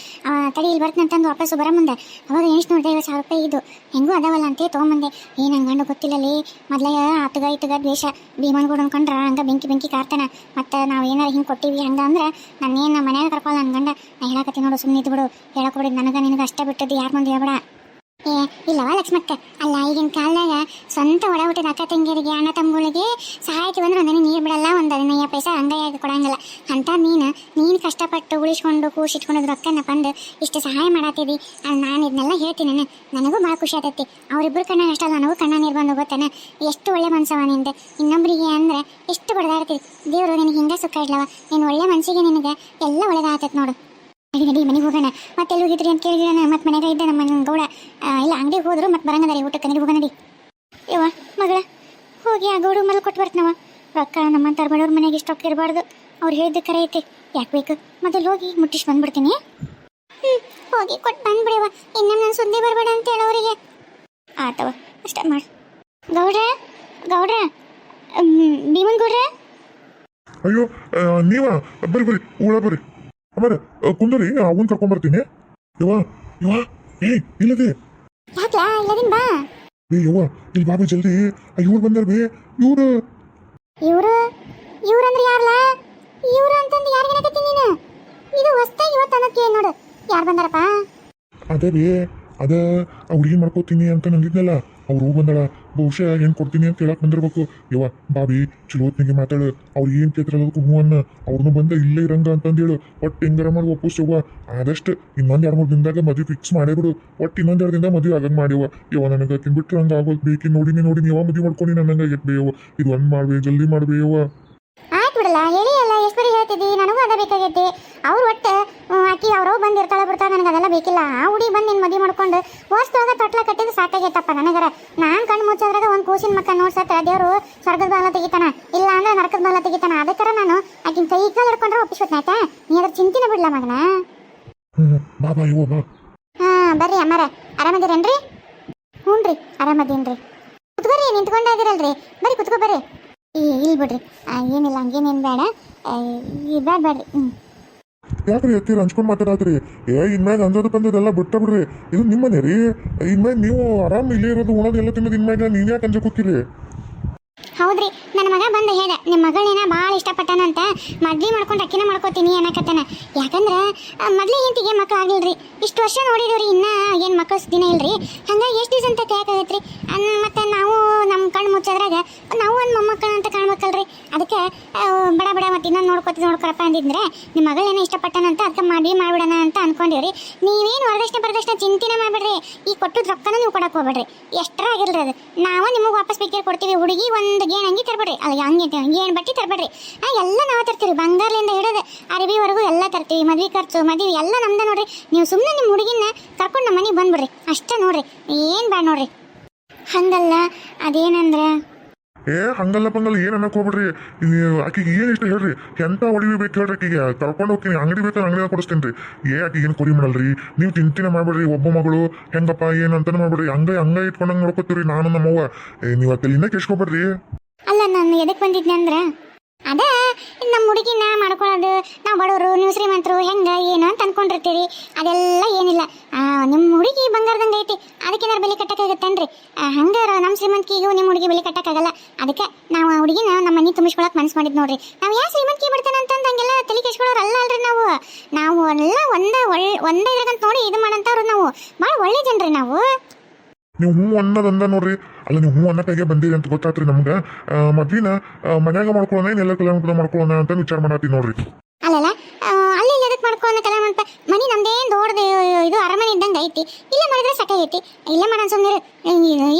Speaker 1: ತಡಿ ಇಲ್ಲಿ ಬರ್ತಂತಂದು ವಾಪಸ್ಸು ಬರೋ ಮುಂದೆ ಅವಾಗ ಎಣಿಸಿ ನೋಡಿದೆ 50,000 ರೂಪಾಯಿ ಇದ್ದು. ಹೆಂಗೂ ಅದಾವಲ್ಲ ಅಂತೇ ತೊಗೊಂಬಂದೆ. ನಂಗೆ ಗಂಡು ಗೊತ್ತಿಲ್ಲಲ್ಲಿ ಮೊದಲೇ ಆತಗ ದ್ವೇಷ. ಭೀಮನ್ ಗೌಡ ಅನ್ಕೊಂಡ್ರೆ ಹಂಗೆ ಬೆಂಕಿ ಕಾರ್ತಾನೆ. ಮತ್ತು ನಾವು ಏನಾರು ಹಿಂಗೆ ಕೊಟ್ಟಿವಿ ಹಂಗೆ ಅಂದ್ರೆ ನಾನೇನು ಮನ್ಯಾಗ ಕರ್ಕೊಳ್ಳ ನನ್ನ ಗಂಡ. ನಾ ಹೇಳಕತ್ತಿ ನೋಡು, ಸುಮ್ಮನೆ ಇದ್ದು ಬಿಡು. ಹೇಳಕೊಬಿಡಿದ್ದು ನನಗೆ ನಿನಗೆ ಅಷ್ಟೇ ಬಿಟ್ಟದ್ದು, ಯಾರು ಮುಂದೆ ಹೇಳ್ಬೇಡ. ಏ ಇಲ್ಲವ ಲಕ್ಷ್ಮಕ್ಕ, ಅಲ್ಲ ಈಗಿನ ಕಾಲದಾಗ ಸ್ವಂತ ಒಡ ಹುಟ್ಟಿದ ಅಕ್ಕ ತಂಗಿಯರಿಗೆ ಅಣ್ಣ ತಮ್ಮಗಳಿಗೆ ಸಹಾಯಕ್ಕೆ ಬಂದ್ರೆ ಒಂದನೇ ನೀರು ಬಿಡಲ್ಲ, ಒಂದು 15 ಪೈಸೆ ಅಂಗೈಯಾಗಿ ಕೊಡಂಗಿಲ್ಲ ಅಂತ ನೀನು ಕಷ್ಟಪಟ್ಟು ಉಳಿಸ್ಕೊಂಡು ಕೂಸಿಟ್ಕೊಂಡು ರೊಕ್ಕನ ಬಂದು ಇಷ್ಟು ಸಹಾಯ ಮಾಡತ್ತಿದ್ದಿ. ನಾನು ಇದನ್ನೆಲ್ಲ ಹೇಳ್ತೀನಿ, ನನಗೂ ಭಾಳ ಖುಷಿ ಆಗ್ತೈತಿ. ಅವ್ರಿಬ್ರು ಕಣ್ಣಾಗ ಅಷ್ಟಲ್ಲ, ನನಗೂ ಕಣ್ಣ ನೀರು ಬಂದು ಗೊತ್ತಾನೆ. ಎಷ್ಟು ಒಳ್ಳೆ ಮನ್ಸವ ನಿಂದು, ಇನ್ನೊಬ್ಬರಿಗೆ ಅಂದ್ರೆ ಎಷ್ಟು ಬಡದಾಡ್ತೀವಿ. ದೇವರು ನಿನಗೆ ಹಿಂಗೆ ಸುಖ ಇಡ್ಲವ, ನೀನು ಒಳ್ಳೆ ಮನಸ್ಸಿಗೆ ನಿನಗೆ ಎಲ್ಲ ಒಳ್ಳೇದಾಗ್ತೈತೆ ನೋಡು. ನಡಿ ನಡಿ ಮನೆಗೆ ಹೋಗೋಣ. ಮತ್ತೆ ಎಲ್ಲಿ ಹೋಗಿದ್ರಿ ಅಂತ ಕೇಳಿದ್ರೆ ಮತ್ತೆ ಮನೆಗೆ ಇದ್ದೆ ನಮ್ಮ ಗೌಡ ಇಲ್ಲ ಅಂಗಡಿಗೆ ಹೋದ್ರು ಮತ್ತೆ ಬರಂಗದಾರಿ ಊಟಕ್ಕೆ. ನಡಿ ಹೋಗೋಣ ನಡಿ. ಯವ್ವ ಮಗಳ ಹೋಗಿ ಆ ಗೌಡು ಮಲ್ ಕೊಟ್ಟು ಬರ್ತನವ ರೊಕ್ಕ. ನಮ್ಮಂತಾರ ಬಡವ್ರ ಮನೆಗೆ ಇಷ್ಟು ರೊಕ್ಕ ಇರಬಾರ್ದು, ಅವ್ರು ಹೇಳಿದ್ದು ಕರೆ ಐತಿ. ಯಾಕೆ ಬೇಕು, ಮೊದಲು ಹೋಗಿ ಮುಟ್ಟಿಸಿ ಬಂದ್ಬಿಡ್ತೀನಿ. ಹೋಗಿ ಕೊಟ್ಟು ಬಂದ್ಬಿಡವ, ಇನ್ನೊಮ್ಮೆ ನಾನು ಸುದ್ದಿ ಬರಬೇಡ ಅಂತ ಹೇಳೋರಿಗೆ. ಆತವ ಅಷ್ಟೇ ಮಾಡಿ. ಗೌಡ್ರ ಗೌಡ್ರ ಭೀಮನ್ ಗೌಡ್ರ.
Speaker 2: ಅಯ್ಯೋ ನೀವ ಬರ್ರಿ ಬರ್ರಿ ಊಳ ಬರ್ರಿ. ಆಮೇಲೆ ಕುಂದರಿ ಅವನ್ ಕರ್ಕೊಂಡ್ಬರ್ತೀನಿ. ಯವ್ವ ಯವ್ವ ಏ ಇಲ್ಲದೆ
Speaker 1: ಯಾಕ್ಲಾ ಇಲ್ಲದಿನ್ ಬಾ.
Speaker 2: ಏ ಯವ್ವ ಇಲ್ಲಿ ಬಾಬಿ ಜಲ್ದಿ. ಇವ್ರು ಬಂದಾರ ಬೇ. ಇವ್ರು
Speaker 1: ಇವ್ರಂದ್ರೆ ಯಾರಲ್ಲ? ಇವ್ರು ಅಂತಂದು ಯಾರಿಗೆ ಹೇಳಕತ್ತೀನಿ ನೀನು? ಇದು ಹೊಸ್ತಾಗಿ ಇವತ್ತು ಅನ್ನೋಕೆ ನೋಡು ಯಾರು ಬಂದಾರಪ್ಪ.
Speaker 2: ಅದೇ ಬೇ ಅದ ಹುಡುಗಿ ಮಾಡ್ಕೋತೀನಿ ಅಂತ ನಂದಿದ್ನಲ್ಲ, ಅವ್ರು ಬಂದಾಳ. ಬಹುಶಃ ಹೆಣ್ಣು ಕೊಡ್ತೀನಿ ಅಂತ ಹೇಳಕ್ ಬಂದಿರ್ಬೇಕು. ಯವ್ವ ಬಾಬಿ ಚಲೋತ್ನಿಗೆ ಮಾತಾಡು. ಅವ್ರು ಏನು ಕೇಳ್ತಾರಲ್ಲ ಅದಕ್ಕೂ ಹೂ ಅನ್ನ. ಅವ್ರನ್ನೂ ಬಂದ ಇಲ್ಲೇ ಇರಂಗ ಅಂತಂದೇಳು. ಒಟ್ಟು ಹೆಂಗಾರ ಮಾಡಿ ಒಪ್ಪಿಸ್ಯವ್ವ. ಆದಷ್ಟು ಇನ್ನೊಂದು 2-3 ದಿನದಾಗ ಮದುವೆ ಫಿಕ್ಸ್ ಮಾಡೇ ಬಿಡು. ಒಟ್ಟು ಇನ್ನೊಂದು 2 ದಿನದಾಗ ಮದುವೆ ಆಗಂಗೆ ಮಾಡ್ಯವ. ಯವ್ವ ನನಗೆ ತಿನ್ಬಿಟ್ರೆ ಹಂಗೆ ಆಗೋದು ಬೇಕಿ. ನೋಡಿನಿ ಯಾವ ಮದುವೆ ಮಾಡ್ಕೊಂಡು ನನಗೆ ಆಗೈತೆ ಬೇಯವ್ವ. ಇದು ಒಂದು ಮಾಡ್ಬೇ, ಜಲ್ದಿ ಮಾಡ್ಬೇಯವ್ವ.
Speaker 1: ಆಯ್ತು ಬಿಡಲ್ಲ, ಹೇಳಿ ಅಲ್ಲ ಎಷ್ಟು ಬರೀ ಹೇಳ್ತಿದ್ದಿ. ನನಗೂ ಅದ ಬೇಕಾಗೈತಿ. ಅವ್ರು ಒಟ್ಟು ಆಕಿ ಅವ್ರವ್ ಬಂದಿರ್ತಾಳ ಬಿಡ್ತಾಳ, ನನಗೆ ಅದೆಲ್ಲ ಬೇಕಿಲ್ಲ. ಆ ಹುಡಿ ಬಂದು ನಿನ್ನ ಮದುವೆ ಮಾಡ್ಕೊಂಡು ಹೊಸ್ದಾಗ ತೊಟ್ಲ ಕಟ್ಟಿದ್ದು ಸಾಕಾಗೈತಪ್ಪ ನನಗರ. ನಾನು ಕಣ್ಣು ಮುಚ್ಚೋದ್ರಾಗ ಒಂದು ಕೂಸಿನ ಮಕ್ಕ ನೋಡ್ಸತ್ತ ದೇವರು ಸ್ವರ್ಗದ ಬಾಲ ತೆಗಿತಾನ, ಇಲ್ಲ ಅಂದ್ರೆ ನರಕದ ಬಾಲ ತೆಗಿತಾನ. ಅದಕ್ಕರ ನಾನು ಆಕಿನ ಕೈ ಕಾಲು ಹಿಡ್ಕೊಂಡ್ರೆ ಒಪ್ಪಿಸ್ಬಿಟ್ನ. ಆಯ್ತಾ, ನೀ ಅದ್ರ ಚಿಂತಿನ ಬಿಡ್ಲ ಮಗನ.
Speaker 2: ಬಾ ಯವ್ವ ಬಾ.
Speaker 1: ಬರ್ರಿ ಅಮ್ಮಾರ, ಆರಾಮದಿರೇನ್ರಿ? ಹ್ಞೂ ರೀ ಆರಾಮದೀನ್ರಿ. ಕುತ್ಕೋರಿ, ನಿಂತ್ಕೊಂಡಾಗಿರಲ್ರಿ, ಬರ್ರಿ ಕುತ್ಕೋ ಬರ್ರಿ. ಇಲ್ಲಿ ಬಿಡ್ರಿ, ಏನಿಲ್ಲ ಹಂಗೇನೇನು ಬೇಡ, ಬೇಡ್ರಿ.
Speaker 2: ಯಾಕ್ರಿ ಎತ್ತೀರಿ ಹಂಚ್ಕೊಂಡು ಮಾತಾಡತ್ರಿ? ಇನ್ಮ್ಯಾಗ ಅಂಜೋದು ಬಂದದೆಲ್ಲ ಬಿಟ್ಟ ಬಿಡ್ರಿ. ಇದು ನಿಮ್ಮನೆ ರೀ. ಇನ್ಮ್ಯಾಗ ನೀವು ಆರಾಮ್ ಇಲ್ಲೇ ಇರೋದು, ಉಣೋದು ಎಲ್ಲ ತಿನ್ನೋದು. ಇನ್ಮ್ಯಾಗ ನೀನ್ ಯಾಕೆ ಅಂಜ ಕೂತಿರಿ?
Speaker 1: ಹೌದ್ರಿ, ನನ್ನ ಮಗ ಬಂದು ಹೇಳ್ದ ನಿಮ್ಮ ಮಗಳೇನ ಭಾಳ ಇಷ್ಟಪಟ್ಟನಂತ, ಮದ್ವೆ ಮಾಡ್ಕೊಂಡು ಅಕ್ಕಿನ ಮಾಡ್ಕೋತೀನಿ ಅನ್ನಕತ್ತಾನ. ಯಾಕಂದ್ರೆ ಮೊದ್ಲೇ ಹೆಂಡತಿಗೆ ಮಕ್ಳು ಆಗಿಲ್ರಿ, ಇಷ್ಟು ವರ್ಷ ನೋಡಿದ್ರಿ, ಇನ್ನ ಏನು ಮಕ್ಕಳು ದಿನ ಇಲ್ರಿ. ಹಂಗಾಗಿ ಎಷ್ಟು ದಿವಸ ಅಂತ ಕೇಳಕಾಗತ್ರಿ. ಮತ್ತೆ ನಾವು ನಮ್ಮ ಕಣ್ಣು ಮುಚ್ಚೋದ್ರಾಗ ನಾವು ಒಂದು ಮೊಮ್ಮಕ್ಕಳು ಅಂತ ಕಾಣ್ಬೇಕಲ್ರಿ. ಅದಕ್ಕೆ ಬಡ ಬಡ ಮತ್ತೆ ಇನ್ನೊಂದು ನೋಡ್ಕೊರಪ್ಪ ಅಂದಿದ್ರೆ ನಿಮ್ಮ ಮಗಳೇನ ಇಷ್ಟಪಟ್ಟನಂತ ಅದಕ್ಕೆ ಮದ್ವೆ ಮಾಡ್ಬಿಡೋಣ ಅಂತ ಅನ್ಕೊಂಡಿವ್ರಿ. ನೀವೇನು ವರದಕ್ಷಿಣೆ ಚಿಂತೆನೆ ಮಾಡ್ಬೇಡ್ರಿ. ಈ ಕೊಟ್ಟದ ರೊಕ್ಕನ ನೀವು ಕೊಡಕ್ಕೆ ಹೋಗ್ಬೇಡ್ರಿ, ಎಷ್ಟರ ಆಗಿಲ್ರಿ ಅದು. ನಾವು ನಿಮಗೆ ವಾಪಸ್ ಬೇಕಿದ್ರೆ ಕೊಡ್ತೀವಿ. ಹುಡುಗಿ ಒಂದು ಗೇನ್ ಅಂಗಿ ತರಬೇಡ್ರಿ, ಅಲ್ಲ ಹಂಗೆ ಗೇನ್ ಬಟ್ಟೆ ತರಬೇಡ್ರಿ. ಎಲ್ಲ ನಾವು ತರ್ತೀವಿ, ಬಂಗಾರಲಿಂದ ಹಿಡಿದು ಅರಿವಿವರೆಗೂ ಎಲ್ಲ ತರ್ತೀವಿ. ಮದ್ವೆ ಖರ್ಚು ಮದ್ವೆ ಎಲ್ಲ ನಮ್ದ ನೋಡ್ರಿ. ನೀವು ಸುಮ್ಮನೆ ನಿಮ್ಮ ಹುಡುಗಿನ ಕರ್ಕೊಂಡು ನಮ್ಮ ಮನೆಗೆ ಬಂದ್ಬಿಡ್ರಿ ಅಷ್ಟೇ ನೋಡ್ರಿ, ಏನು ಬೇಡ ನೋಡ್ರಿ. ಹಂಗಲ್ಲ, ಅದೇನಂದ್ರೆ
Speaker 2: ಹಂಗಲ್ಲ ಪಂಗಲ್ಲ ಏನು ಅನ್ನಕ್ ಹೋಗ್ಬಿಡ್ರಿ. ಆಕಿಗೆ ಏನು ಇಷ್ಟ ಹೇಳ್ರಿ, ಎಂತ ಒಡವಿ ಬೇಕು ಹೇಳ್ರಿ. ಆಕಿಗೆ ಕರ್ಕೊಂಡು ಹೋಗ್ತೀನಿ, ಅಂಗಡಿ ಬೇಕಾದ್ರೆ ಅಂಗಡಿಯಾಗ ಕೊಡಿಸ್ತೀನಿ ರೀ. ಆಕಿಗೆ ಏನು ಕೊರಿ ಮಾಡಲ್ರಿ. ನೀವು ತಿಂತಿನ ಮಾಡ್ಬೇಡ್ರಿ. ಒಬ್ಬ ಮಗಳು ಹೆಂಗಪ್ಪ ಏನು ಅಂತಾನೆ ಮಾಡ್ಬೇಡ್ರಿ. ಹಂಗ ಇಟ್ಕೊಂಡಂಗೆ ನೋಡ್ಕೊತೀರಿ ನಾನು ನಮ್ಮವ್ವ. ನೀವು ಅತ್ತಲ್ಲಿಂದ ಕೆಸ್ಕೊಬೇಡ್ರಿ.
Speaker 1: ಅಲ್ಲ, ನಾನು ಎದಕ್ಕೆ ಬಂದಿದ್ದೆ ಅಂದ್ರೆ ಅದ ನಮ್ಮ ಹುಡುಗಿನ ಮಾಡ್ಕೊಳ್ಳೋದು, ನಾವು ಬಡವರು ನೀವು ಶ್ರೀಮಂತರು ಹೆಂಗೆ ಏನು ಅಂತ ಅನ್ಕೊಂಡಿರ್ತೀರಿ. ಅದೆಲ್ಲ ಏನಿಲ್ಲ. ನಿಮ್ಮ ಹುಡುಗಿ ಬಂಗಾರದಂಗೆ ಐತಿ, ಅದಕ್ಕೇನಾರು ಬೆಲೆ ಕಟ್ಟಕ್ಕಾಗತ್ತೇನ್ರಿ? ಹಂಗೆ ನಮ್ಮ ಶ್ರೀಮಂತಿಗೂ ನಿಮ್ಮ ಹುಡುಗಿ ಬೆಲೆ ಕಟ್ಟಕ್ಕಾಗಲ್ಲ. ಅದಕ್ಕೆ ನಾವು ಆ ಹುಡುಗಿನ ನಮ್ಮ ಮನೆ ತುಂಬಿಸ್ಕೊಳಕ್ಕೆ ಮನಸ್ಸು ಮಾಡಿದ್ ನೋಡ್ರಿ. ನಾವು ಯಾವ ಶ್ರೀಮಂತಿಗೆ ಬಿಡ್ತೇನೆ ಅಂತಂದು ಹಂಗೆಲ್ಲ ತಲೆ ಕೆಸ್ಕೊಳ್ಳೋರು ಅಲ್ಲ ಅಲ್ರಿ. ನಾವು ಎಲ್ಲ ಒಂದೇ ಇರಕಂತ ನೋಡಿ ಇದು ಮಾಡಂತವ್ರು. ನಾವು ಭಾಳ ಒಳ್ಳೆ ಜನರಿ ನಾವು.
Speaker 2: ನೀವು ಹೂ ಅನ್ನೋದಂದ ನೋಡ್ರಿ. ಅಲ್ಲ, ನೀವು ಹೂ ಅನ್ನಕ್ಕಾಗೆ ಬಂದಿರಿ ಅಂತ ಗೊತ್ತಾತ್ರಿ ನಮ್ಗೆ. ಮದ್ವಿನ ಮನ್ಯಾಗ ಮಾಡ್ಕೊಳ್ಳೋಣ, ಎಲ್ಲ ಕಲ್ಯಾಣ ಮಾಡ್ಕೊಳ್ಳೋಣ ಅಂತ ವಿಚಾರ ಮಾಡತ್ತೀವಿ ನೋಡ್ರಿ.
Speaker 1: ಅಲ್ಲಲ್ಲ, ಅಲ್ಲಿ ಎದಕ್ಕೆ ಮಾಡ್ಕೊಳ್ಳೋ ಕಲ್ಯಾಣ ಮಾಡ್ತಾ ಮನೆ ನಮ್ದೇನು ದೊಡ್ಡದು ಇದು ಅರಮನೆ ಇದ್ದಂಗೆ ಐತಿ. ಇಲ್ಲೇ ಮಾಡಿದ್ರೆ ಸಾಕಾಗೈತಿ, ಇಲ್ಲೇ ಮಾಡೋಣ ಸುಮ್ಮನೆ.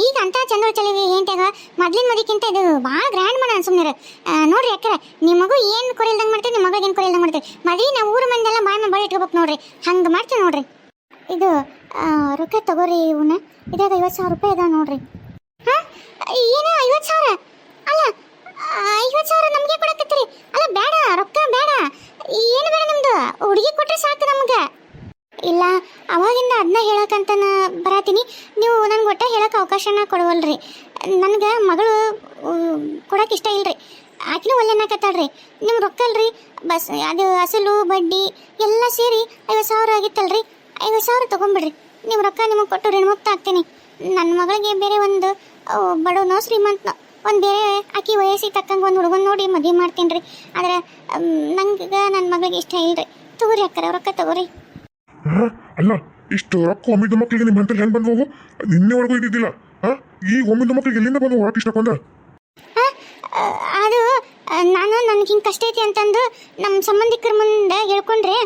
Speaker 1: ಈಗ ಅಂತ ಚಂದ ಚಲಿವಿ ಏಂತಾಗ ಮೊದ್ಲಿನ ಮದಿಕ್ಕಿಂತ ಇದು ಭಾಳ ಗ್ರ್ಯಾಂಡ್ ಮಾಡೋಣ ಸುಮ್ಮನೆ ನೋಡ್ರಿ. ಯಾಕಂದ್ರೆ ನಿಮ್ಮ ಮಗು ಏನು ಕೊರಿಲ್ದಂಗೆ ಮಾಡ್ತೀವಿ, ನಿಮ್ಮ ಮಗಳಿಗೆ ಏನು ಕೊರಿಲ್ದಂಗೆ ಮಾಡ್ತೀವಿ. ಮದ್ವೆ ನಾವು ಊರು ಮಂದೆಲ್ಲ ಬಾಯಿ ಬಳಿ ಇಟ್ಕೋಬೇಕು ನೋಡ್ರಿ. ಹಂಗೆ ಮಾಡ್ತೀವಿ ನೋಡ್ರಿ. ಇದು ರೊಕ್ಕ ತಗೋರಿ, ಇವನ್ನ ಇದಾಗ 50,000 ರೂಪಾಯಿ ಅದಾವ ನೋಡ್ರಿ. ಏನು 50,000? ಅಲ್ಲ 50,000 ನಮಗೆ ಕೊಡಕತ್ತೀರಿ? ಅಲ್ಲ ಬೇಡ, ರೊಕ್ಕ ಬೇಡ, ಏನು ಬೇಡ. ನಿಮ್ದು ಹುಡುಗಿ ಕೊಟ್ಟರೆ ಸಾಕು ನಮ್ಗೆ. ಇಲ್ಲ, ಅವಾಗಿಂದ ಅದನ್ನ ಹೇಳಕ್ಕಂತ ಬರತೀನಿ. ನೀವು ನನ್ಗೆ ಒಟ್ಟ ಹೇಳಕ್ಕೆ ಅವಕಾಶನ ಕೊಡವಲ್ರಿ. ನನಗೆ ಮಗಳು ಕೊಡಕ್ಕೆ ಇಷ್ಟ ಇಲ್ರಿ. ಆಕಿನೂ ಒಳ್ಳೆನಾಕತ್ತಾಳ್ರಿ. ನಿಮ್ಮ ರೊಕ್ಕ ಅಲ್ರಿ, ಬಸ್ ಅದು ಅಸಲು ಬಡ್ಡಿ ಎಲ್ಲ ಸೇರಿ 50,000 ಆಗಿತ್ತಲ್ರಿ. 50,000 ತೊಗೊಂಬಿಡ್ರಿ. ನಿಮ್ಮ ರೊಕ್ಕ ನಿಮಗೆ ಕೊಟ್ಟು ಋಣಮುಕ್ತ ಆಗ್ತೀನಿ. ನನ್ನ ಮಗಳಿಗೆ ಬೇರೆ ಒಂದು ಬಡವನೋ ಶ್ರೀಮಂತನೋ ಒಂದು ಬೇರೆ ಆಕಿ ವಯಸ್ಸಿಗೆ ತಕ್ಕಂಗೆ ಒಂದು ಹುಡುಗನ ನೋಡಿ ಮದುವೆ ಮಾಡ್ತೀನಿ ರೀ. ಆದ್ರೆ ನಂಗೆ ನನ್ನ ಮಗಳಿಗೆ ಇಷ್ಟ ಇಲ್ರಿ. ತಗೋರಿ ಅಕ್ಕರ ರೊಕ್ಕ ತಗೋರಿ.
Speaker 2: ಅಲ್ಲ ಇಷ್ಟು ರೊಕ್ಕ ಒಮ್ಮಿದ್ದ ಮಕ್ಕಳಿಗೆ ನಿಮ್ಮ ಹಂತಲ್ಲಿ ಹೆಂಗೆ ಬಂದವು ನಿನ್ನೆವರೆಗೂ ಇದ್ದಿದ್ದಿಲ್ಲ ಹಾ ಈಗ ಒಮ್ಮಿದ್ದ ಮಕ್ಕಳಿಗೆ ಎಲ್ಲಿಂದ ಬಂದವು ಹೊರಕ್ಕೆ ಇಷ್ಟಕೊಂಡ
Speaker 1: ಅದು ನಾನು ನನಗೆ ಹಿಂಗೆ ಕಷ್ಟ ಐತಿ ಅಂತಂದು ನಮ್ಮ ಸಂಬಂಧಿಕರ ಮುಂದೆ ಹೇಳ್ಕೊಂಡ್ರೆ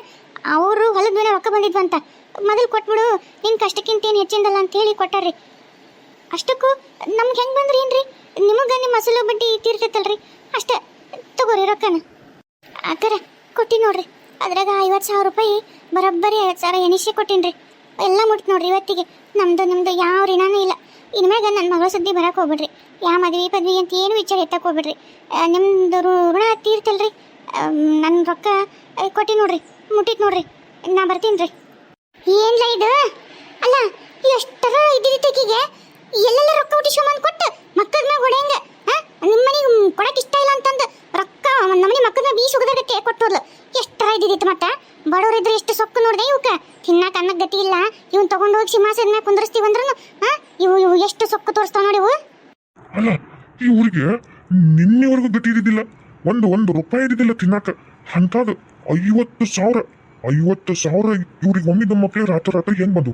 Speaker 1: ಅವರು ಹೊಲದ ಮೇಲೆ ರೊಕ್ಕ ಬಂದಿದ್ವಂತ ಮೊದಲು ಕೊಟ್ಬಿಡು ನಿನ್ನ ಕಷ್ಟಕ್ಕಿಂತ ಏನು ಹೆಚ್ಚಿಂದಲ್ಲ ಅಂತ ಹೇಳಿ ಕೊಟ್ಟಾರ್ರಿ ಅಷ್ಟಕ್ಕೂ ನಮ್ಗೆ ಹೆಂಗೆ ಬಂದ್ರಿ ಏನ್ರಿ ನಿಮಗೆ ನಿಮ್ಮ ಅಸಲು ಬಡ್ಡಿ ತೀರ್ತೈತಲ್ರಿ ಅಷ್ಟೇ ತಗೋರಿ ರೊಕ್ಕನ ಅಕ್ಕರ ಕೊಟ್ಟಿ ನೋಡ್ರಿ ಅದ್ರಾಗ 50,000 ರೂಪಾಯಿ ಬರೋಬ್ಬರಿ 50,000 ಎಣಿಸೆ ಕೊಟ್ಟಿನ್ರಿ ಎಲ್ಲ ಮುಟ್ತು ನೋಡ್ರಿ ಇವತ್ತಿಗೆ ನಮ್ದು ಯಾವ ಋಣನೂ ಇಲ್ಲ ಇನ್ಮ್ಯಾಗ ನನ್ನ ಮಗಳ ಸುದ್ದಿ ಬರಕ್ಕೆ ಹೋಗ್ಬಿಡ್ರಿ ಯಾವ ಮದ್ವೆ ಪದ್ವಿ ಅಂತ ಏನು ವಿಚಾರ ಎತ್ತಕ್ಕೆ ಹೋಗ್ಬಿಡ್ರಿ ನಿಮ್ದು ಋಣ ತೀರ್ತಲ್ರಿ ನನ್ನ ರೊಕ್ಕ ಕೊಟ್ಟಿ ನೋಡ್ರಿ ಮುಟ್ಟಿತ್ ನೋಡ್ರಿ ನಾ ಬರ್ತೀನಿ ರೀ ಏನ್ಲ ಇದು ಅಲ್ಲ ಎಷ್ಟರ ಇದ್ದಿದ್ದಕ್ಕಿಗೆ ಎಲ್ಲೆಲ್ಲ ರೊಕ್ಕ ಹುಟ್ಟಿಸ್ಕೊಂಬಂದು ಕೊಟ್ಟು ಮಕ್ಕಳ ಮ್ಯಾಗ ಹೊಡೆಯಂಗ ನಿಮ್ಮ ಮನೆಗೆ ಕೊಡಕ್ಕೆ ಇಷ್ಟ ಇಲ್ಲ ಅಂತಂದು ರೊಕ್ಕ ನಮ್ಮನೆ ಮಕ್ಕಳನ್ನ ಬೀಸ್ ಉಗದಕ್ಕೆ ಕೊಟ್ಟೋದ್ಲು ಎಷ್ಟರ ಇದ್ದಿದ್ದಿತ್ತು ಮತ್ತೆ ಬಡವರಿದ್ರೆ ಎಷ್ಟು ಸೊಕ್ಕು ನೋಡಿದೆ ಇವಕ್ಕೆ ತಿನ್ನಾಕ ಅನ್ನಕ್ಕೆ ಗತಿ ಇಲ್ಲ ಇವ್ನು ತಗೊಂಡೋಗಿ ಸಿಂಹಾಸದ ಮ್ಯಾಗ ಕುಂದರ್ಸ್ತೀವಿ ಅಂದ್ರೂ ಇವು ಎಷ್ಟು ಸೊಕ್ಕು ತೋರಿಸ್ತಾವ ನೋಡಿ ಇವು
Speaker 2: ಅಲ್ಲ ಈ ಊರಿಗೆ ನಿನ್ನೆವರೆಗೂ ಗತಿ ಇದ್ದಿದ್ದಿಲ್ಲ ಒಂದು ರೂಪಾಯಿ ಇದ್ದಿದ್ದಿಲ್ಲ ತಿನ್ನಾಕ ಅಂಥದ್ದು 50,000 ಇವ್ರಿಗೆ ಒಮ್ಮಿದ್ದ ಮಕ್ಕಳು ರಾತ್ರಿ ಹೆಂಗೆ ಬಂದು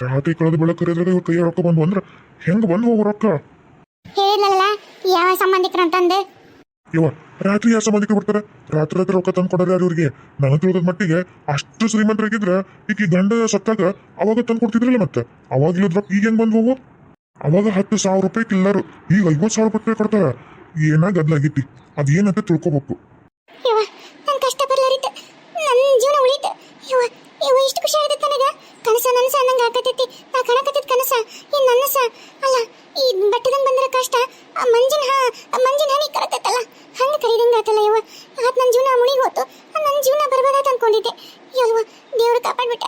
Speaker 2: ರಾತ್ರಿ ಕಳೆದ ಬೆಳಕರಿದ್ರೆ ಇವ್ರ ಕೈಯ ರೊಕ್ಕ ಬಂದು ಅಂದ್ರೆ ಹೆಂಗೆ ಬಂದು ಹೋಗೋ ರೊಕ್ಕ
Speaker 1: ಹೇಳಿದ್ನಲ್ಲ ಯಾವ ಸಂಬಂಧಿಕರು ಅಂತಂದು
Speaker 2: ಇವ ರಾತ್ರಿ ಯಾವ ಸಂಬಂಧಿಕರು ಬರ್ತಾರೆ ರಾತ್ರಿ ರೊಕ್ಕ ತಂದು ಕೊಡೋರು ಯಾರು ಇವ್ರಿಗೆ ನನಗೆ ತಿಳಿದ ಮಟ್ಟಿಗೆ ಅಷ್ಟು ಶ್ರೀಮಂತರಾಗಿದ್ರೆ ಈಗ ಗಂಡ ಸತ್ತಾಗ ಅವಾಗ ತಂದು ಕೊಡ್ತಿದ್ರಲ್ಲ ಮತ್ತೆ ಅವಾಗ ಇಲ್ಲದ ರೊಕ್ಕ ಈಗ ಹೆಂಗೆ ಬಂದು ಹೋಗು ಅವಾಗ 10,000 ರೂಪಾಯಿ ಕಿಲ್ಲರು ಈಗ 50,000 ರೂಪಾಯಿ ಕೊಡ್ತಾರೆ ಏನಾಗ ಗದ್ಲಾಗಿತ್ತಿ ಅದೇನಂತ ತಿಳ್ಕೊಬೇಕು
Speaker 1: ಇವ ನನ್ನ ಕಷ್ಟ ಬರ್ಲಾರಿತ್ತು ನನ್ನ ಜೀವನ ಉಳಿತು ಇವ ಇಷ್ಟು ಖುಷಿ ಆಗುತ್ತೆ ನನಗೆ ಕನಸ ಅನ್ನಂಗೆ ಆಗತೈತಿ ನಾ ಕಾಣಕತ್ತಿದ ಕನಸ ಈ ನನ್ನಸ ಅಲ್ಲ ಈ ಬೆಟ್ಟದಂಗೆ ಬಂದಿರೋ ಕಷ್ಟ ಮಂಜಿನ ಹನಿ ಕರತೈತಲ್ಲ ಹಂಗೆ ಕರೀದಂಗೆ ಆತಲ್ಲ ಇವ ಅದು ನನ್ನ ಜೀವನ ಮುಳಿಗೆ ಹೋತು ನನ್ನ ಜೀವನ ಬರ್ಬೋದಾತ ಅನ್ಕೊಂಡಿದ್ದೆ ಯಲ್ವ ದೇವರು ಕಾಪಾಡ್ಬಿಟ್ಟ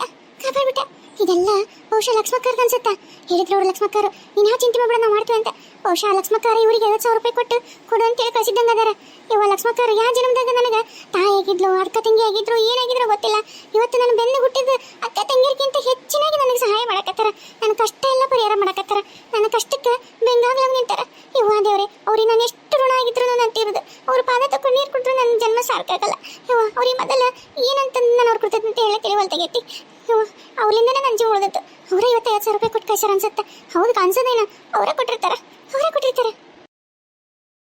Speaker 1: ಇದೆಲ್ಲ ಬಹುಶಃ ಲಕ್ಷ್ಮಕ್ಕರ್ ಅನ್ಸುತ್ತಾ ಹೇಳಿದ್ರು ಅವ್ರು ಲಕ್ಷ್ಮಕ್ಕರು ನೀನು ಯಾವ ಚಿಂತೆ ಮಾಡ್ಬೇಡ ನಾವು ಮಾಡ್ತೀವಿ ಅಂತ ಬಹುಶಃ ಲಕ್ಷ್ಮಕ್ಕರ್ ಇವರಿಗೆ 50,000 ರೂಪಾಯಿ ಕೊಡು ಅಂತೇಳಿ ಕಳಿಸಿದ್ದಂಗೆ ಅದಾರ ಇವ ಲಕ್ಷ್ಮಕ್ಕರ್ ಯಾವ ಜನ್ಮದಾಗ ನನಗೆ ತಾಯಿ ಆಗಿದ್ಲು ಅಕ್ಕ ತಂಗಿ ಆಗಿದ್ರು ಏನಾಗಿದ್ರು ಗೊತ್ತಿಲ್ಲ ಇವತ್ತು ನನ್ನ ಬೆನ್ನು ಹುಟ್ಟಿದ ಅಕ್ಕ ತಂಗಿಯರ್ಗಿಂತ ಹೆಚ್ಚಿನಾಗಿ ನನಗೆ ಸಹಾಯ ಮಾಡಕತ್ತಾರ ನನ್ನ ಕಷ್ಟ ಎಲ್ಲ ಪರಿಹಾರ ಮಾಡಕತ್ತಾರ ನನ್ನ ಕಷ್ಟಕ್ಕೆ ಬೆಂಗಾಗ್ಲಂಗೆ ನಿಂತಾರ ಇವ ದೇವ್ರೆ ಅವ್ರಿಗೆ ನಾನು ಎಷ್ಟು ಋಣ ಆಗಿದ್ರು ನಾನು ಅಂತಿರೋದು ಅವ್ರ ಪಾದ ತಕೊಂಡು ನೀರು ಕೊಟ್ಟರು ನನ್ನ ಜನ್ಮ ಸಾರ್ಕಾಗಲ್ಲ ಇವ ಅವ್ರಿಗೆ ಮೊದಲ ಏನಂತ ನಾನು ಅವ್ರ ಕೊಡ್ತೈತೆ ಅಂತ ಹೇಳಿ ತಿಳಿವಲ್ತಾಗೈತಿ ಅವರಿಂದನೇ ನನ್ನ ಜೀವ ಉಳಿದತ್ತು ಅವರೇ 50,000 ರೂಪಾಯಿ ಕೊಟ್ಟು ಕಳ್ಸಾರ ಅನ್ಸುತ್ತೆ ಹೌದು ಅನ್ಸೋದೇನ ಅವರೇ ಕೊಟ್ಟಿರ್ತಾರ